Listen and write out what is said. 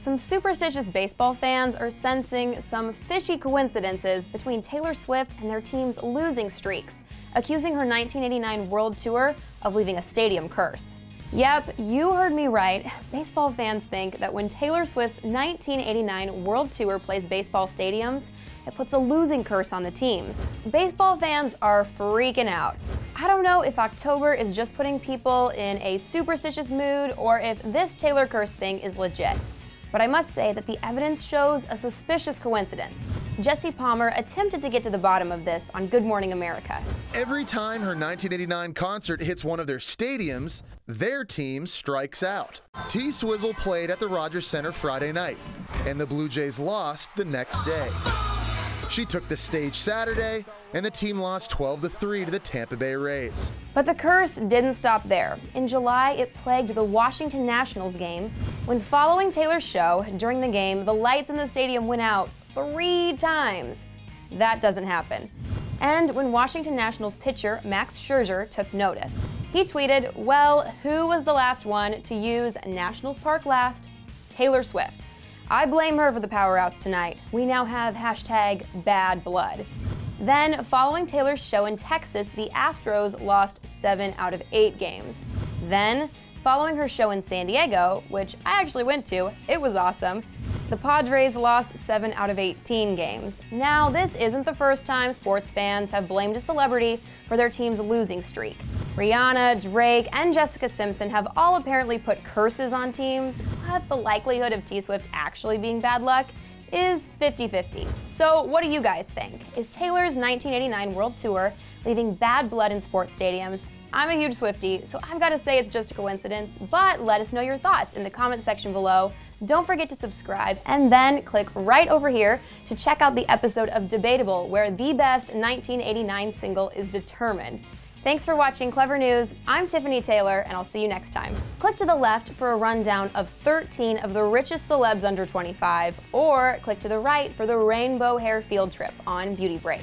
Some superstitious baseball fans are sensing some fishy coincidences between Taylor Swift and their team's losing streaks, accusing her 1989 World Tour of leaving a stadium curse. Yep, you heard me right. Baseball fans think that when Taylor Swift's 1989 World Tour plays baseball stadiums, it puts a losing curse on the teams. Baseball fans are freaking out. I don't know if October is just putting people in a superstitious mood or if this Taylor curse thing is legit. But I must say that the evidence shows a suspicious coincidence. Jesse Palmer attempted to get to the bottom of this on Good Morning America. Every time her 1989 concert hits one of their stadiums, their team strikes out. T-Swizzle played at the Rogers Center Friday night, and the Blue Jays lost the next day. She took the stage Saturday, and the team lost 12-3 to the Tampa Bay Rays. But the curse didn't stop there. In July, it plagued the Washington Nationals game, when following Taylor's show, during the game, the lights in the stadium went out 3 times. That doesn't happen. And when Washington Nationals pitcher Max Scherzer took notice, he tweeted, "Well, who was the last one to use Nationals Park last? Taylor Swift. I blame her for the power outs tonight. We now have #BadBlood." Then, following Taylor's show in Texas, the Astros lost 7 out of 8 games. Then, following her show in San Diego, which I actually went to, it was awesome, the Padres lost 7 out of 18 games. Now, this isn't the first time sports fans have blamed a celebrity for their team's losing streak. Rihanna, Drake, and Jessica Simpson have all apparently put curses on teams, but the likelihood of T-Swift actually being bad luck is 50-50. So what do you guys think? Is Taylor's 1989 World Tour leaving bad blood in sports stadiums? I'm a huge Swiftie, so I've got to say it's just a coincidence, but let us know your thoughts in the comment section below. Don't forget to subscribe, and then click right over here to check out the episode of Debatable, where the best 1989 single is determined. Thanks for watching Clevver News. I'm Tiffany Taylor, and I'll see you next time. Click to the left for a rundown of 13 of the richest celebs under 25, or click to the right for the rainbow hair field trip on Beauty Break.